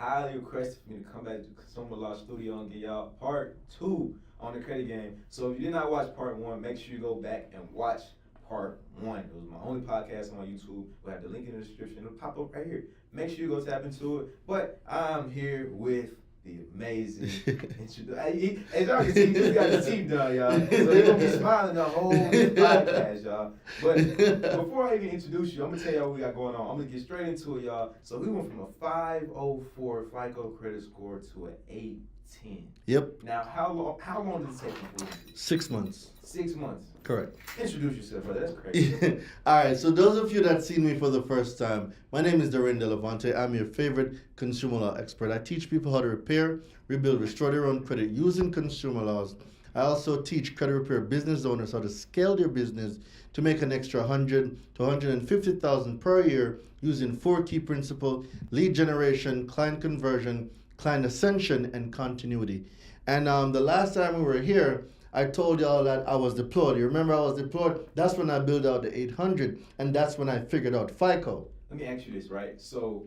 highly requested for me to come back to Consumer Law Studio and get y'all part 2 on the credit game. So if you did not watch part 1, make sure you go back and watch part 1. It was my only podcast on YouTube. We'll have the link in the description. It'll pop up right here. Make sure you go tap into it. But I'm here with the amazing introduction. As y'all can see, he just got the teeth done, y'all. So you're going to be smiling the whole podcast, y'all. But before I even introduce you, I'm going to tell y'all what we got going on. I'm going to get straight into it, y'all. So we went from a 504 FICO credit score to an 810. Yep. Now, how long did it take you? 6 months. 6 months. Correct. Introduce yourself, brother. That's crazy. All right. So those of you that seen me for the first time, my name is Doreen Delavante. I'm your favorite consumer law expert. I teach people how to repair, rebuild, restore their own credit using consumer laws. I also teach credit repair business owners how to scale their business to make an extra 100 to 150,000 per year using 4 key principles: lead generation, client conversion, client ascension, and continuity. And the last time we were here, I told y'all that I was deployed. You remember I was deployed? That's when I built out the 800, and that's when I figured out FICO. Let me ask you this, right? So,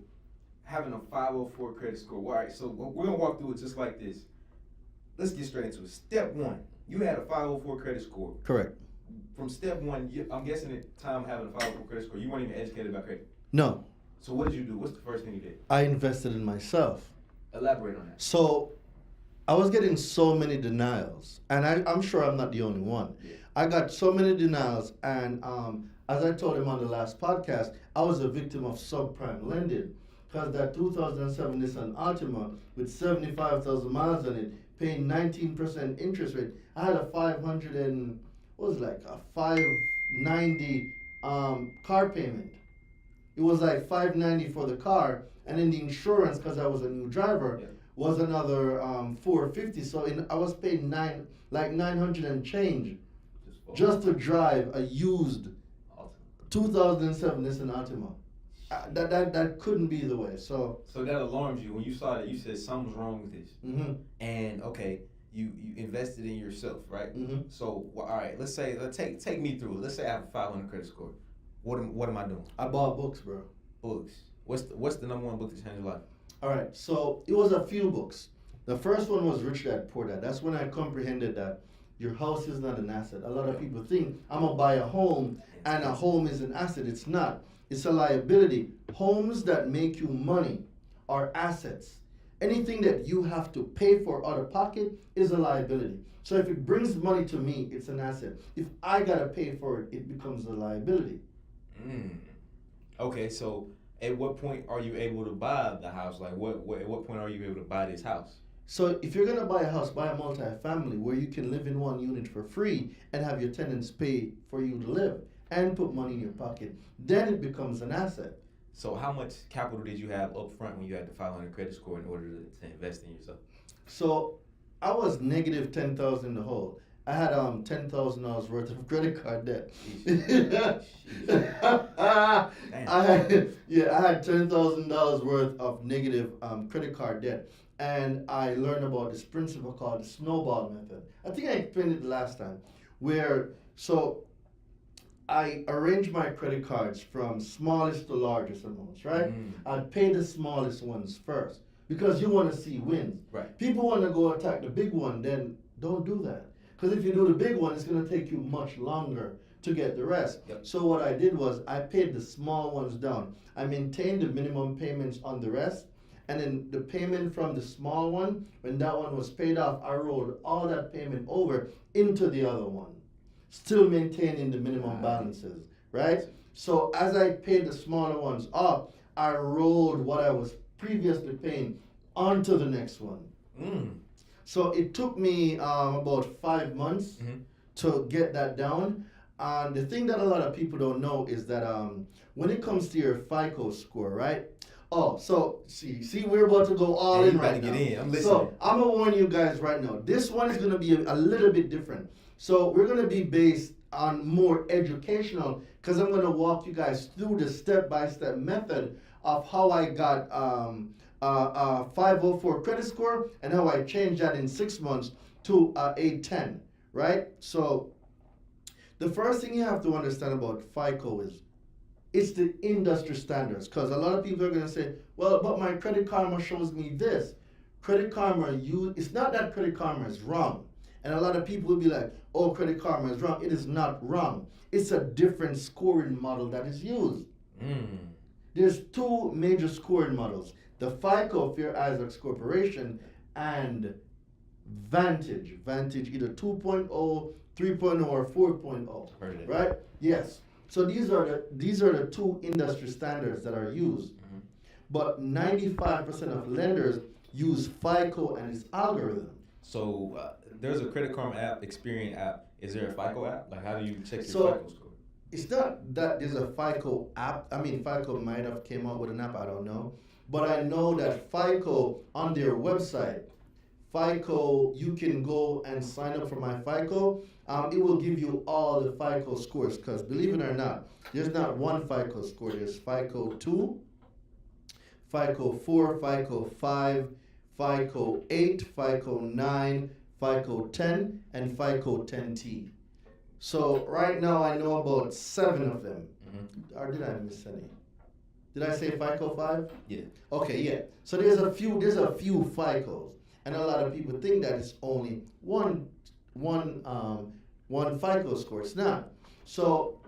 having a 504 credit score, all right, so we're going to walk through it just like this. Let's get straight into it. Step 1, you had a 504 credit score. Correct. From step 1, I'm guessing at the time of having a 504 credit score, you weren't even educated about credit. No. So what did you do? What's the first thing you did? I invested in myself. Elaborate on that. So I was getting so many denials, and I'm sure I'm not the only one. Yeah. I got so many denials, and as I told him on the last podcast, I was a victim of subprime lending, because that 2007 Nissan Altima with 75,000 miles on it, paying 19% interest rate. I had a 590 car payment. It was like 590 for the car, and then the insurance, because I was a new driver, was another 450. So I was paying 900 and change just to drive a used 2007 Nissan Altima. That couldn't be the way. So that alarms you when you saw that. You said something's wrong with this. Mm-hmm. And okay, you invested in yourself, right? Mm-hmm. So all right, let's take me through it. Let's say I have a 500 credit score. What am I doing? I bought books, bro. Books. What's the number 1 book that changed your life? All right, so it was a few books. The first one was Rich Dad Poor Dad. That's when I comprehended that your house is not an asset. A lot of people think I'm gonna buy a home and a home is an asset. It's not. It's a liability. Homes that make you money are assets. Anything that you have to pay for out of pocket is a liability. So if it brings money to me, it's an asset. If I gotta pay for it, it becomes a liability. Okay, so at what point are you able to buy the house? Like, at what point are you able to buy this house? So if you're gonna buy a house, buy a multi-family where you can live in one unit for free and have your tenants pay for you to live and put money in your pocket. Then it becomes an asset. So how much capital did you have up front when you had the 500 credit score in order to invest in yourself? So I was negative 10,000 in the hole. I had $10,000 worth of credit card debt. I had $10,000 worth of negative credit card debt, and I learned about this principle called the snowball method. I think I explained it last time, so I arranged my credit cards from smallest to largest amounts, right? I'd pay the smallest ones first because you want to see wins. Right. People want to go attack the big one, then don't do that. Because if you do the big one, it's going to take you much longer to get the rest. Yep. So what I did was I paid the small ones down. I maintained the minimum payments on the rest, and then the payment from the small one, when that one was paid off, I rolled all that payment over into the other one, still maintaining the minimum balances, right? So as I paid the smaller ones off, I rolled what I was previously paying onto the next one. So it took me about 5 months to get that down. And the thing that a lot of people don't know is that when it comes to your FICO score, right? Oh, so see, we're about to go all in right now. Get in. I'm listening. So I'm gonna warn you guys right now. This one is gonna be a little bit different. So we're gonna be based on more educational, because I'm gonna walk you guys through the step-by-step method of how I got 504 credit score and how I changed that in 6 months to 810, right? So the first thing you have to understand about FICO is It's the industry standards. Because a lot of people are going to say, well, but my Credit Karma shows me this. Credit Karma, it's not that Credit Karma is wrong. And a lot of people will be like, oh, Credit Karma is wrong. It is not wrong. It's a different scoring model that is used. There's two major scoring models. The FICO, Fair Isaacs Corporation, and Vantage. Vantage either 2.0, 3.0, or 4.0. Right? Yes. So these are the two industry standards that are used. But 95% of lenders use FICO and its algorithm. So there's a Credit Karma app, Experian app. Is there a FICO app? Like, how do you check your FICO score? It's not that there's a FICO app. I mean, FICO might have came out with an app, I don't know. But I know that FICO, on their website, FICO, you can go and sign up for my FICO. It will give you all the FICO scores, because believe it or not, there's not one FICO score. There's FICO 2, FICO 4, FICO 5, FICO 8, FICO 9, FICO 10, and FICO 10T. So right now I know about 7 of them. Or did I miss any? Did I say FICO 5? Yeah. Okay, yeah. So there's a few FICOs, and a lot of people think that it's only one FICO score. It's not. So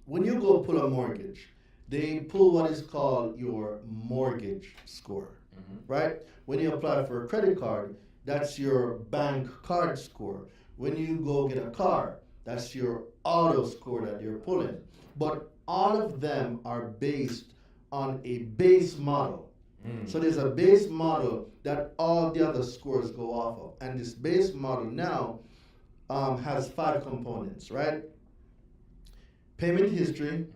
when you go pull a mortgage, they pull what is called your mortgage score, right? When you apply for a credit card, that's your bank card score. When you go get a car, that's your auto score that you're pulling. But all of them are based on a base model. So there's a base model that all the other scores go off of. And this base model now has 5 components, right? Payment history,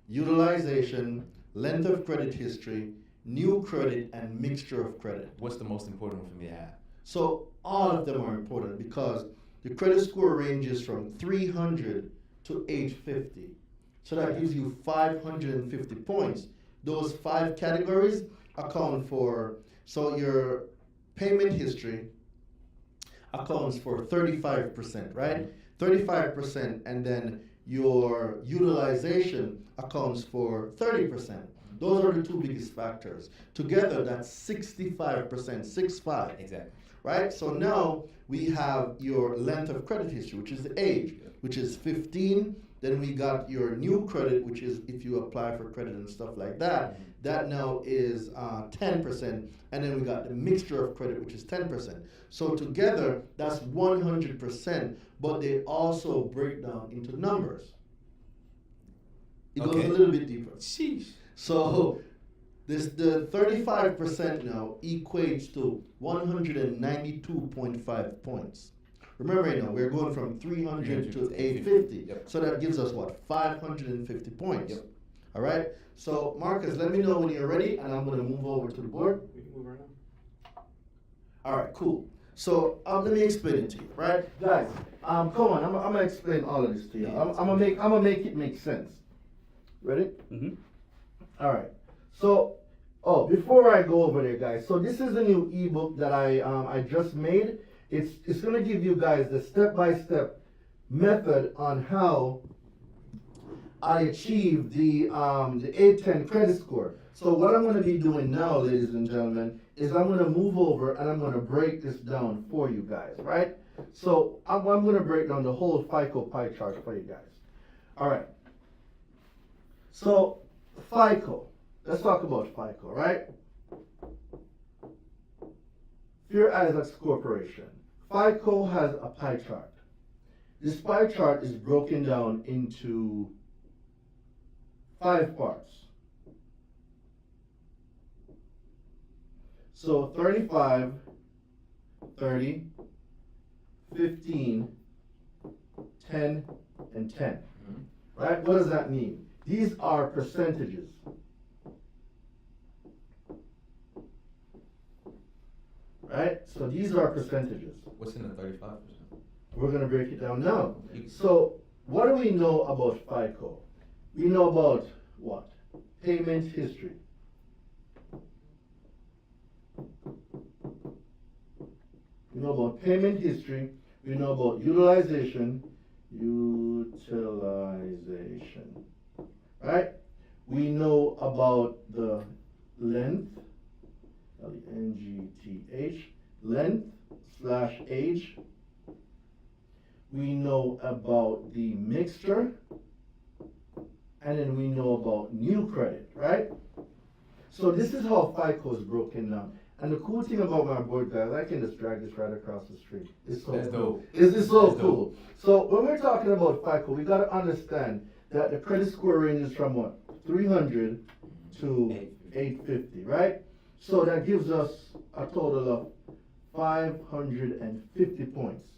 utilization, length of credit history, new credit, and mixture of credit. What's the most important one for me to have? So all of them are important because the credit score ranges from 300 to 850. So that gives you 550 points. Those 5 categories account for, so your payment history accounts for 35%, right? 35%, and then your utilization accounts for 30%. Those are the 2 biggest factors. Together, that's 65%, 65. Exactly. Right? So now we have your length of credit history, which is the age, which is 15. Then we got your new credit, which is if you apply for credit and stuff like that. That now is 10%. And then we got the mixture of credit, which is 10%. So together, that's 100%. But they also break down into numbers. It goes a little bit deeper. Sheesh. So the 35% now equates to 192.5 points. Remember, we're going from 300 to 850. Yep. So that gives us what? 550 points. Yep. All right? So, Marcus, let me know when you're ready, and I'm going to move over to the board. We can move right now. All right, cool. So, let me explain it to you, right? Guys, come on, I'm gonna explain all of this to you. I'm gonna make it make sense. Ready? All right. So, before I go over there, guys. So this is a new ebook that I just made. It's gonna give you guys the step-by-step method on how I achieved the 810 credit score. So what I'm gonna be doing now, ladies and gentlemen, is I'm gonna move over and I'm gonna break this down for you guys, right? So I'm gonna break down the whole FICO pie chart for you guys. All right. So FICO. Let's talk about FICO, right? Fair Isaacs Corporation. FICO has a pie chart. This pie chart is broken down into 5 parts. So 35, 30, 15, 10, and 10. Right? What does that mean? These are percentages. Right? So these are percentages. What's in the 35%? We're going to break it down now. So what do we know about FICO? We know about what? Payment history. We know about payment history. We know about utilization. Right? We know about the length, Length, length slash age. We know about the mixture, and then we know about new credit, right? So this is how FICO is broken down. And the cool thing about my board, guys, I can just drag this right across the street. It's so That's cool. dope. It's so That's cool. dope. So when we're talking about FICO, we gotta understand that the credit score ranges from what? 300 to 850, right? So that gives us a total of 550 points.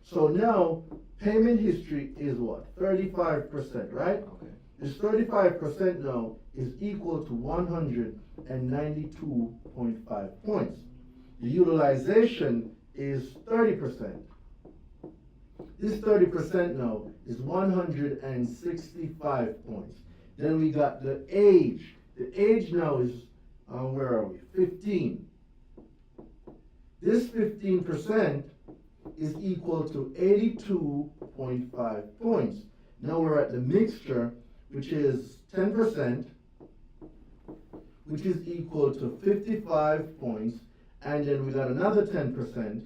So now payment history is what? 35%, right? Okay. This 35% now is equal to 192.5 points. The utilization is 30%. This 30% now is 165 points. Then we got the age. The age now is, where are we? 15. This 15% is equal to 82.5 points. Now we're at the mixture, which is 10%, which is equal to 55 points. And then we got another 10%,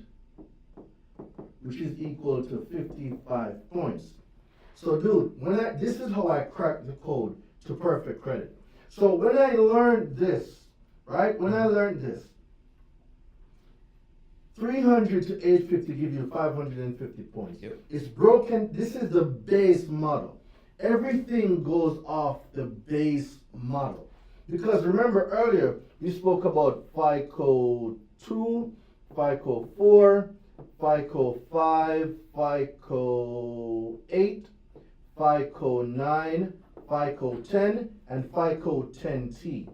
which is equal to 55 points. So dude, this is how I cracked the code to perfect credit. So when I learned this, right? When I learned this, 300 to 850 give you 550 points. Yep. It's broken. This is the base model. Everything goes off the base model. Because remember earlier, we spoke about FICO 2, FICO 4, FICO 5, FICO 8, FICO 9, FICO 10, and FICO 10T.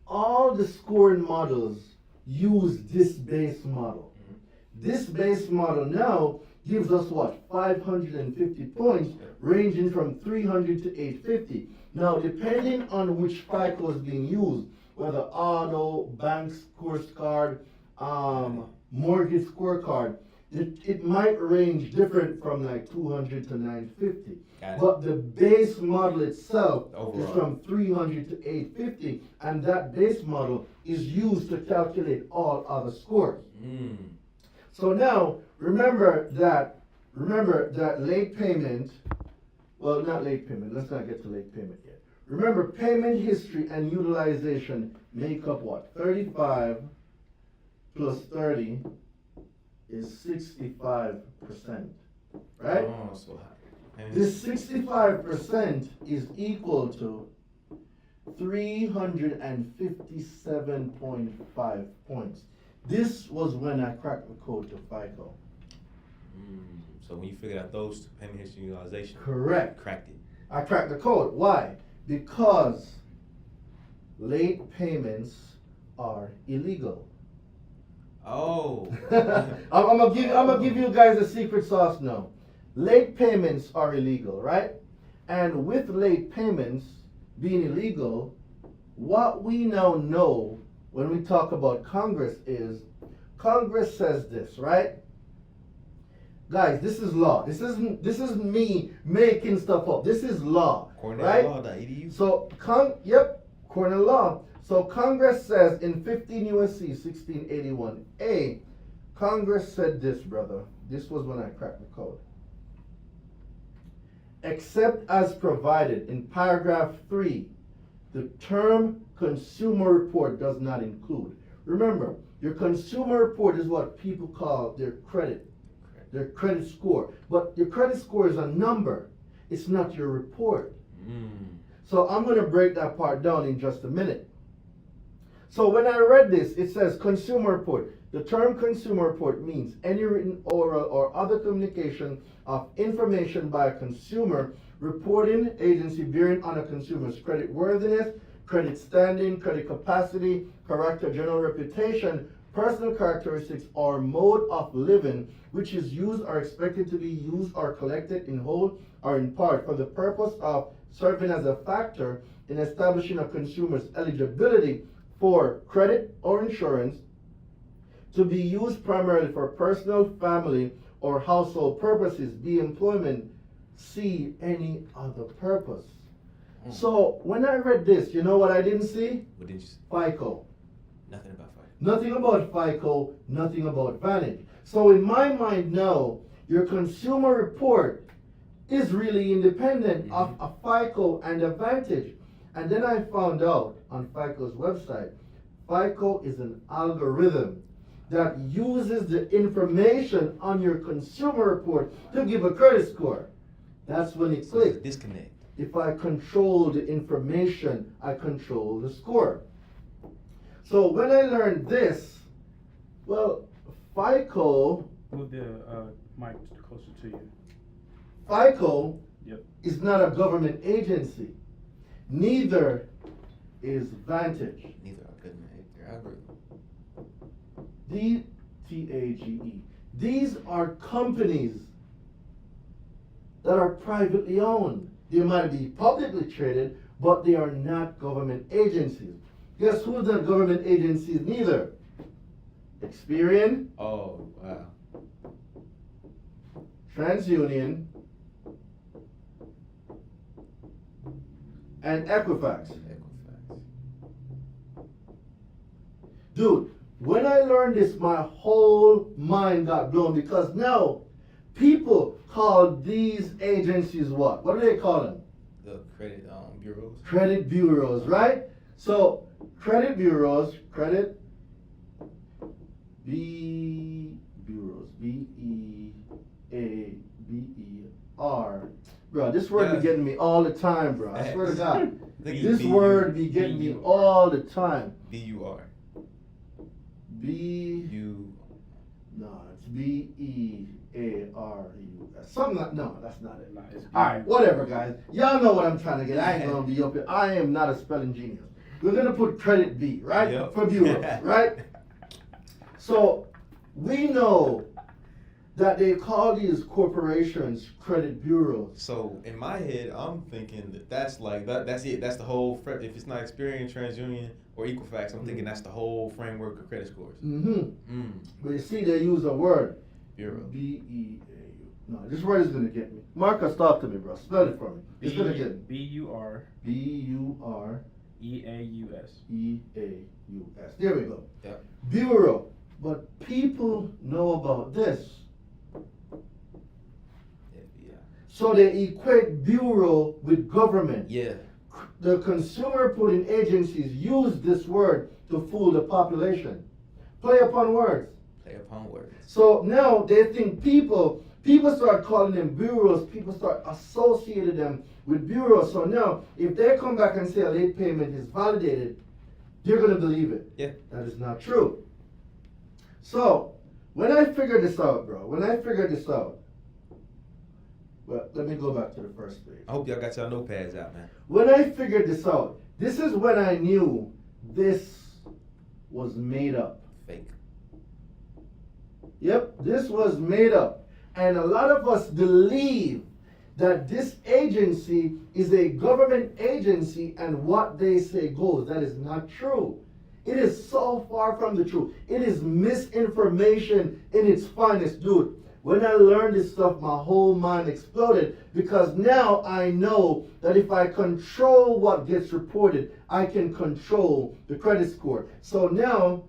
All the scoring models use this base model. This base model now gives us what? 550 points, ranging from 300 to 850. Now, depending on which FICO is being used, whether auto, bank scorecard, mortgage scorecard, it might range different from like 200 to 950. But the base model itself is from 300 to 850, and that base model is used to calculate all other scores. So now, remember that late payment, well, not late payment, let's not get to late payment yet. Remember, payment history and utilization make up what? 35 plus 30 is 65%, right? Oh, so high. This 65% is equal to 357.5 points. This was when I cracked the code to FICO. So when you figured out those two, payment history and utilization, Correct. cracked it. I cracked the code. Why? Because late payments are illegal. Oh. I'm gonna give you guys a secret sauce now. Late payments are illegal, right? And with late payments being illegal, what we now know when we talk about Congress is, Congress says this, right? Guys, this is law. This isn't me making stuff up. This is law, right? Cornell.edu. So, Cornell law. So Congress says in 15 USC 1681A, Congress said this, brother. This was when I cracked the code. Except as provided in paragraph 3, the term consumer report does not include. Remember, your consumer report is what people call their credit score. But your credit score is a number. It's not your report. So I'm going to break that part down in just a minute. So when I read this, it says consumer report. The term consumer report means any written, oral, or other communication of information by a consumer reporting agency bearing on a consumer's credit worthiness, credit standing, credit capacity, character, general reputation, personal characteristics, or mode of living, which is used or expected to be used or collected in whole or in part for the purpose of serving as a factor in establishing a consumer's eligibility for credit or insurance, to be used primarily for personal, family, or household purposes, B, employment, C, any other purpose. So when I read this, you know what I didn't see? What did you say? FICO. Nothing about FICO. Nothing about FICO, nothing about Vantage. So in my mind now, your consumer report is really independent of a FICO and a Vantage. And then I found out on FICO's website, FICO is an algorithm that uses the information on your consumer report to give a credit score. That's when it So there's a clicks. disconnect. If I control the information, I control the score. So when I learned this, well, FICO, Move the mic closer to you. FICO Yep. is not a government agency. Neither is Vantage. Neither are good, man. They're algorithm. DTAGE. These are companies that are privately owned. They might be publicly traded, but they are not government agencies. Guess who's not government agencies neither? Experian, Oh, wow. TransUnion, and Equifax. Equifax. Dude, when I learned this, my whole mind got blown because now people call these agencies what? What do they call them? The credit bureaus. Credit bureaus, right? So, credit bureaus, credit bureaus, B-E-A-B-E-R. Bro, this word be Yeah. getting me all the time, bro. I swear to God. I think it's This word be getting me all the time. B-U-R. B, You. no, it's B-E-A-R-U-S. Something like, no, that's not it. Nah, it's Alright, whatever, guys. Y'all know what I'm trying to get. I ain't gonna be up here. I am not a spelling genius. We're gonna put credit B, right? Yep. For bureaus, right? So, we know that they call these corporations credit bureaus. So in my head, I'm thinking that's like that's it. That's the whole. If it's not Experian, TransUnion, or Equifax, I'm thinking that's the whole framework of credit scores. Mm-hmm. But you see, they use a word. Bureau. B-E-A-U. No, this word is gonna get me. Marcus, talk to me, bro. Spell it for me. It's gonna get me. B-U-R B-U-R. E-A-U-S. E-A-U-S. There we go. Yep. Bureau. But people know about this. FBI. So they equate bureau with government. Yeah. The consumer reporting agencies use this word to fool the population. Play upon words. Play upon words. So now they think people start calling them bureaus, people start associating them with bureaus. So now, if they come back and say a late payment is validated, you're going to believe it. Yeah. That is not true. So, when I figured this out, bro, well, let me go back to the first page. I hope y'all got y'all notepads out, man. When I figured this out, this is when I knew this was made up. Fake. Yep, this was made up. And a lot of us believe that this agency is a government agency and what they say goes. That is not true. It is so far from the truth. It is misinformation in its finest, dude. When I learned this stuff, my whole mind exploded because now I know that if I control what gets reported, I can control the credit score. So now,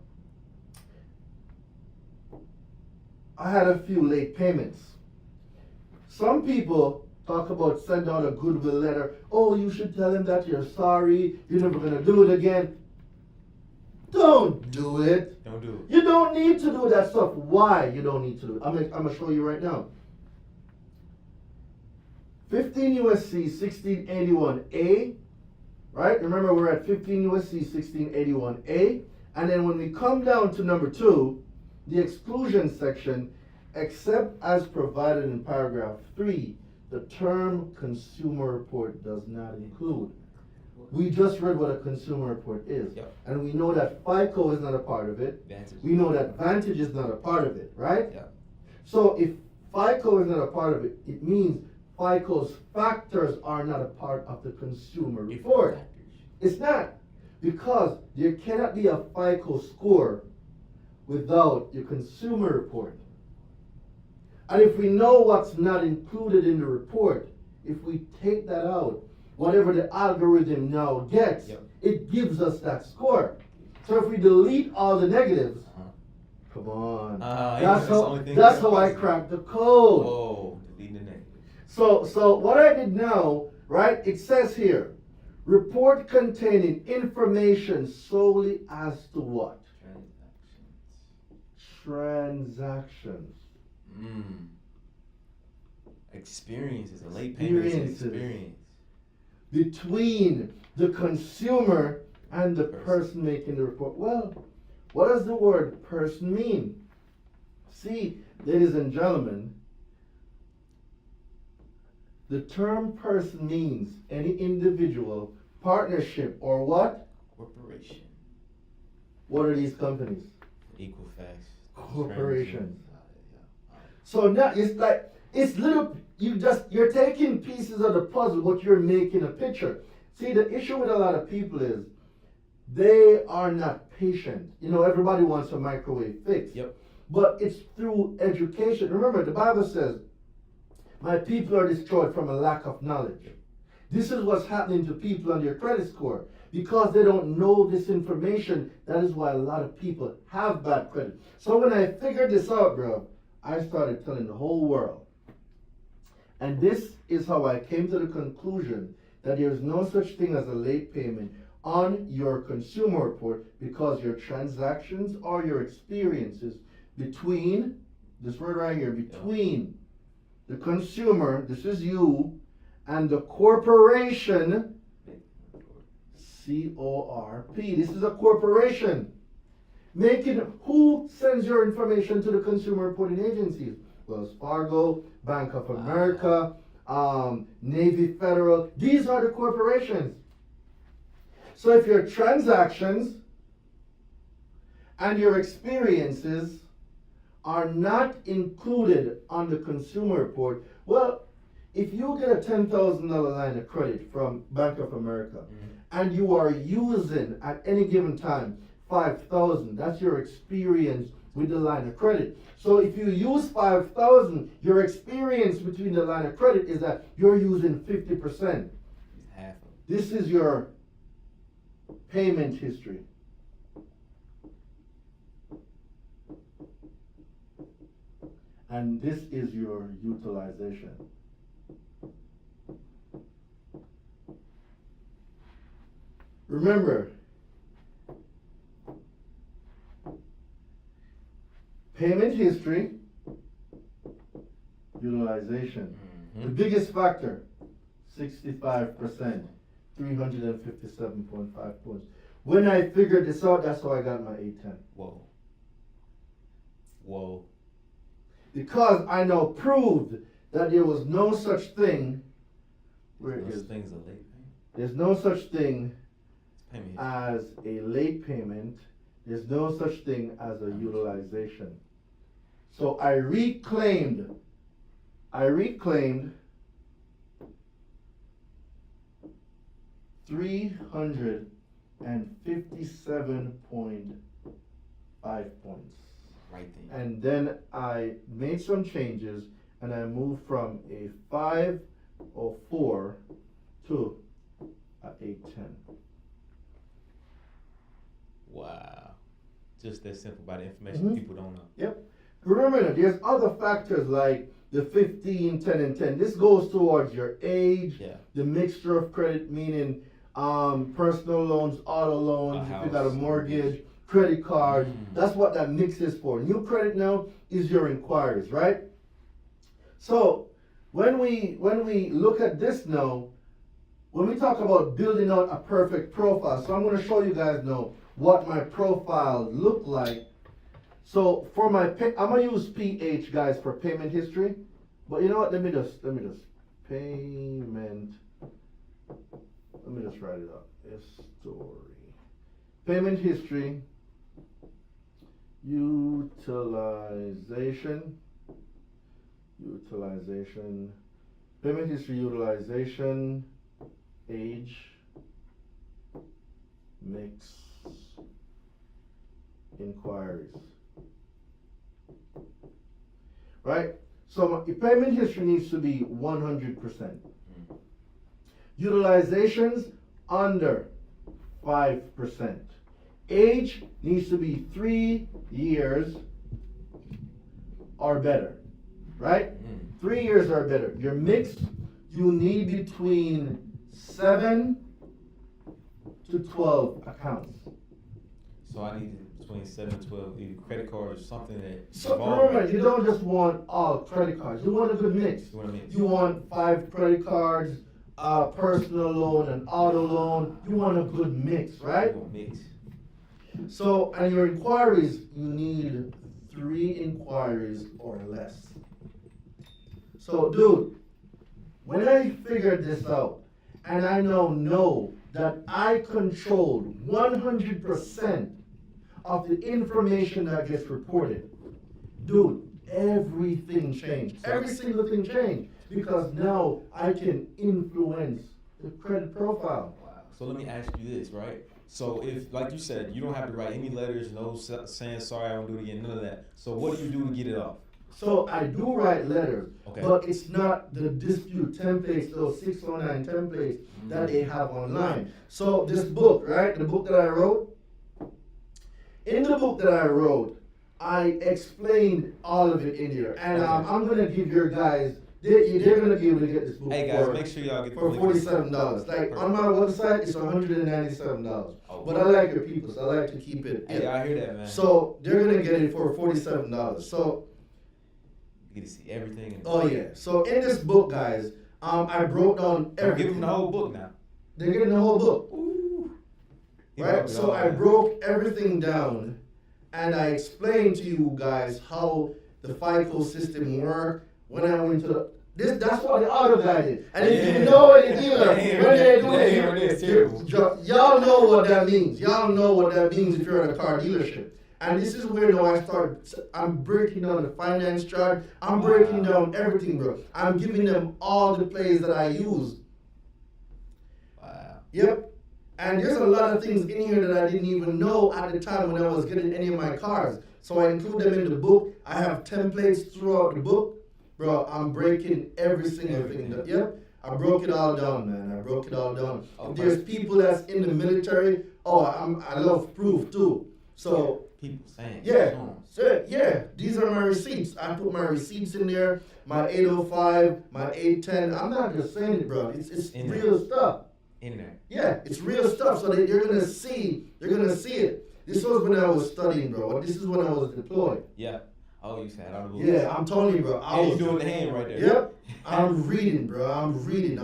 I had a few late payments. Some people talk about send out a goodwill letter. Oh, you should tell him that you're sorry. You're never going to do it again. Don't do it. Don't do it. You don't need to do that stuff. Why you don't need to do it? I'm going to show you right now. 15 USC 1681A, right? Remember, we're at 15 USC 1681A. And then when we come down to number 2, the exclusion section, except as provided in paragraph 3, the term consumer report does not include. We just read what a consumer report is. Yep. And we know that FICO is not a part of it. Vantage. We know that Vantage is not a part of it, right? Yeah. So if FICO is not a part of it, it means FICO's factors are not a part of the consumer report. It's not. Because there cannot be a FICO score without your consumer report. And if we know what's not included in the report, if we take that out, whatever the algorithm now gets, Yep. it gives us that score. So if we delete all the negatives, come on, that's how I cracked the code. Whoa, deleting the negative. So what I did now, right? It says here, report containing information solely as to what? Transactions. Experiences, a late payment is an experience. Between the consumer and the person making the report. Well, what does the word person mean? See, ladies and gentlemen, the term person means any individual, partnership, or what? Corporation. What are these companies? Equifax. Corporations. So now it's like, it's little, you're taking pieces of the puzzle, but you're making a picture. See, the issue with a lot of people is they are not patient. You know, everybody wants a microwave fix. Yep. But it's through education. Remember, the Bible says, my people are destroyed from a lack of knowledge. This is what's happening to people on their credit score. Because they don't know this information, that is why a lot of people have bad credit. So when I figured this out, bro, I started telling the whole world. And this is how I came to the conclusion that there is no such thing as a late payment on your consumer report because your transactions or your experiences between, this word right here, between the consumer, this is you, and the corporation, C-O-R-P. This is a corporation. Who sends your information to the consumer reporting agencies? Wells Fargo, Bank of America, Navy Federal. These are the corporations. So if your transactions and your experiences are not included on the consumer report, well, if you get a $10,000 line of credit from Bank of America, and you are using at any given time $5,000, that's your experience with the line of credit. So if you use $5,000, your experience between the line of credit is that you're using 50%. Half of it. This is your payment history. And this is your utilization. Remember, payment history, utilization. The biggest factor, 65%, 357.5 points. When I figured this out, that's how I got my 810. Whoa. Whoa. Because I now proved that there was no such thing. Where Those is things are late payment. There's no such thing Payment as a late payment. There's no such thing as a utilization. So I reclaimed 357.5 points. right there. And then I made some changes and I moved from a 504 to a 810. Wow. Just that simple by the information people don't know. Yep. Remember, there's other factors like the 15, 10, and 10. This goes towards your age, the mixture of credit, meaning personal loans, auto loans, if you got a mortgage, credit card. That's what that mix is for. New credit now is your inquiries, right? So when we look at this now, when we talk about building out a perfect profile, so I'm going to show you guys now what my profile looked like. So for my I'm gonna use PH, guys, for payment history. But you know what? Let me just payment. Let me just write it up. History. Payment history. Utilization. Payment history utilization. Age. Mix. Inquiries. Right? So my payment history needs to be 100%. Utilizations under 5%. Age needs to be 3 years or better, right? 3 years or better. Your mix, you need between 7 to 12 accounts. So I need between 7 and 12, either credit cards or something that. So remember, you don't just want all credit cards. You want a good mix. You know what I mean? You want 5 credit cards, personal loan, and auto loan. You want a good mix, right? You want mix. So, and your inquiries, you need 3 inquiries or less. So, dude, when I figured this out, and I now know that I controlled 100% of the information that gets reported, dude, everything changed. Every single thing changed because now I can influence the credit profile. Wow. So let me ask you this, right? So if, like you said, you don't have to write any letters, no saying sorry, I won't do it again, none of that. So what do you do to get it off? So I do write letters, Okay. but it's not the dispute templates, those 609 templates that they have online. So this book, right, the book that I wrote, in the book that I wrote, I explained all of it in here. And I'm going to give your guys, they're going to be able to get this book Hey guys, make sure y'all get for the link. $47. Like on my website, it's $197. Oh. But I like your people, so I like to keep it. Hey, I hear that, man. So they're going to get it for $47. So you get to see everything. In oh yeah. So in this book, guys, I broke down Give everything. them the whole book now. They're getting the whole book, Ooh. right? So I broke everything down, and I explained to you guys how the FICO system worked. When I went to this, that's what the auto guy did. And if you know any dealer, when they do it, y'all know what that means. Y'all know what that means if you're at a car dealership. And this is where now I'm breaking down the finance chart. I'm breaking down everything, bro. I'm giving them all the plays that I use. Wow. Yep. And there's a lot of things in here that I didn't even know at the time when I was getting any of my cars. So I include them in the book. I have templates throughout the book. Bro, I'm breaking every single thing. Yep. I broke it all down, man. I broke it all down. Okay. If there's people that's in the military, I love proof too. So People saying. yeah, so, yeah, these are my receipts. I put my receipts in there, my 805, my 810. I'm not just saying it, bro. It's In real there. stuff. In there. Yeah, it's real stuff. So they're gonna see it. This was when I was studying, bro. This is when I was deployed. Yeah. Oh, you said out of the Yeah, I'm telling you, bro. I Yeah, you was doing the hand right there. Yep. I'm reading, bro. I'm reading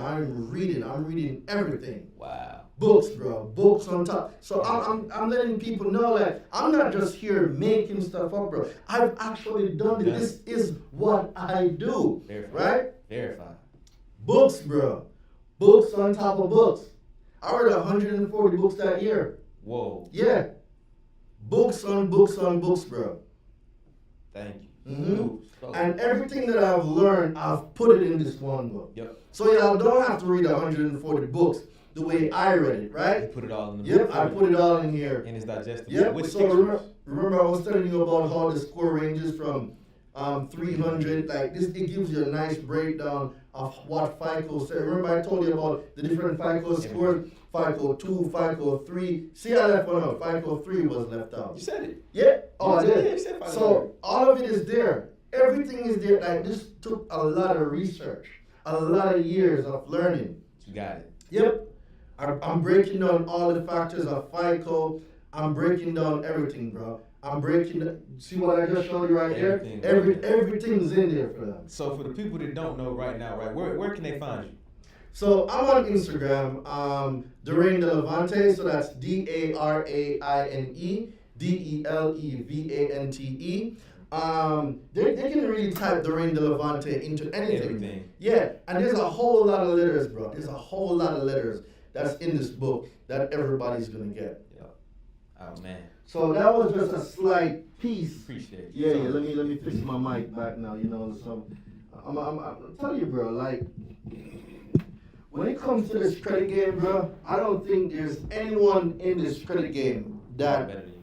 everything. Wow. Books, bro. Books on top. So I'm letting people know that I'm not just here making stuff up, bro. I've actually done it. Yeah. This is what I do. Verified. Right? Verified. Books, bro. Books on top of books. I read 140 books that year. Whoa. Yeah. Books on books on books, bro. Thank you. Mhm. Ooh, so- And everything that I've learned, I've put it in this one book. Yep. So y'all don't have to read 140 books the way I read it, You right? put it all in the Yep, book I for put you. it all in here. And it's digestible. Yep, With so pictures. remember I was telling you about how the score ranges from 300, like this, it gives you a nice breakdown of what FICO said. Remember I told you about the different FICO scores, FICO 2, FICO 3. See, I left one out, FICO 3 was left out. You said it. Yeah, oh I You did. said FICO 3. So all of it is there. Everything is there. Like this took a lot of research, a lot of years of learning. You got it. Yep. I'm breaking down all the factors of FICO. I'm breaking down everything, bro. See what I just showed you right Everything. there? Everything's in there for them. So for the people that don't know right now, right, where can they find you? So I'm on Instagram, Daraine Delevante, so that's DARAINE DELEVANTE. They can really type Daraine Delevante into anything. Everything. Yeah, and there's a whole lot of letters, bro. There's a whole lot of letters that's in this book that everybody's gonna get. Yep. Oh man. So that was just a slight piece. Appreciate it. Yeah, So- yeah. Let me fix my mic back now. You know, so I'm telling you, bro. Like when it comes to this credit game, bro, I don't think there's anyone in this credit game that Better than you.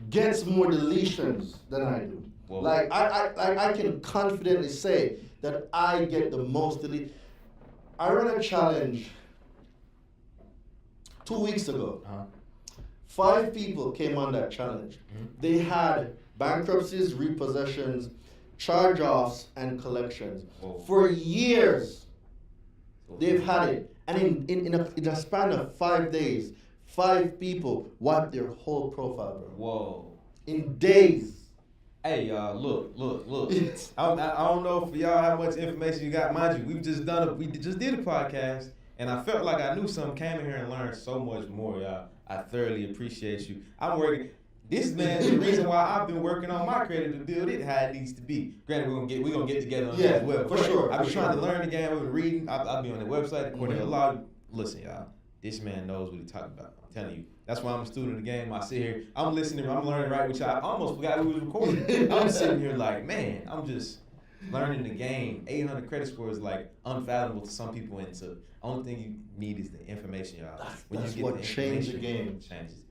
gets more deletions than I do. Whoa. Like I can confidently say that I get the most delete. I run a challenge 2 weeks ago. Uh-huh. 5 people came on that challenge. They had bankruptcies, repossessions, charge-offs, and collections. Whoa. For years, they've had it. And in a span of 5 days, 5 people wiped their whole profile, bro. Whoa. In days. Hey y'all, look. I don't know if y'all how much information you got. Mind you, we just did a podcast, and I felt like I knew something. Came in here and learned so much more, y'all. I thoroughly appreciate you. I'm working. This man is the reason why I've been working on my credit to build it how it needs to be. Granted, we're gonna get together on that as well. For sure. I've been trying to learn the game. We've been reading. I'll be on the website. According a lot. Listen, y'all. This man knows what he's talking about. I'm telling you. That's why I'm a student of the game. I sit here. I'm listening. I'm learning right with y'all. I almost forgot we was recording. I'm sitting here like, man, I'm just learning the game. 800 credit score is like unfathomable to some people, and to only thing you need is the information, y'all. That's what changed the game. Changes.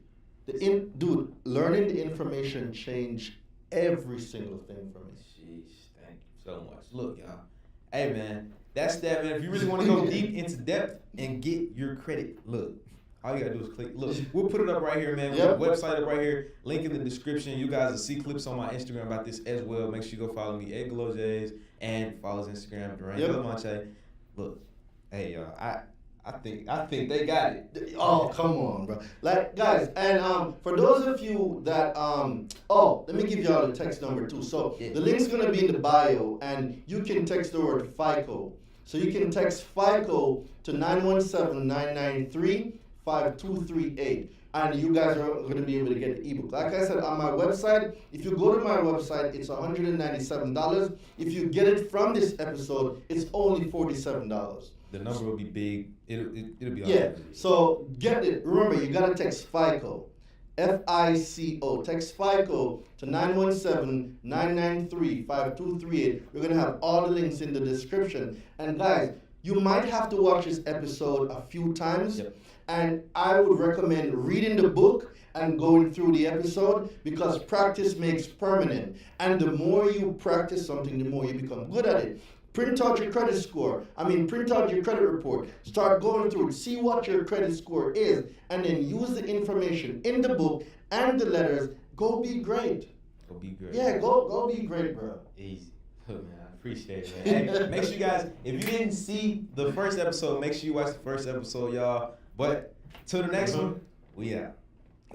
Dude, learning the information changed every single thing for me. Sheesh, thank you so much. Look, y'all. Hey, man, that's that, man. If you really want to go deep into depth and get your credit, look, all you got to do is click. Look, we'll put it up right here, man. Yep. Website up right here. Link in the description. You guys will see clips on my Instagram about this as well. Make sure you go follow me, Ed Galo J's, and follow his Instagram, Duran Manche. Look, hey, y'all, I think they got it. Oh, come on, bro. Like, guys, and for those of you that let me give y'all the text number too. So the link's gonna be in the bio, and you can text the word FICO. So you can text FICO to 917-993-5238. And you guys are going to be able to get the ebook. Like I said, on my website, if you go to my website, it's $197. If you get it from this episode, it's only $47. The number will be big. It'll be Yeah. awesome. So get it. Remember, you gotta text FICO, FICO. Text FICO to 917-993-5238. We're gonna have all the links in the description. And guys, you might have to watch this episode a few times. Yep. And I would recommend reading the book and going through the episode, because practice makes permanent. And the more you practice something, the more you become good at it. Print out your credit score. Print out your credit report. Start going through it. See what your credit score is. And then use the information in the book and the letters. Go be great. Go be great. Yeah, go be great, bro. Easy. Man, I appreciate it, man. Hey, make sure you guys, if you didn't see the first episode, make sure you watch the first episode, y'all. But till the next one, we out.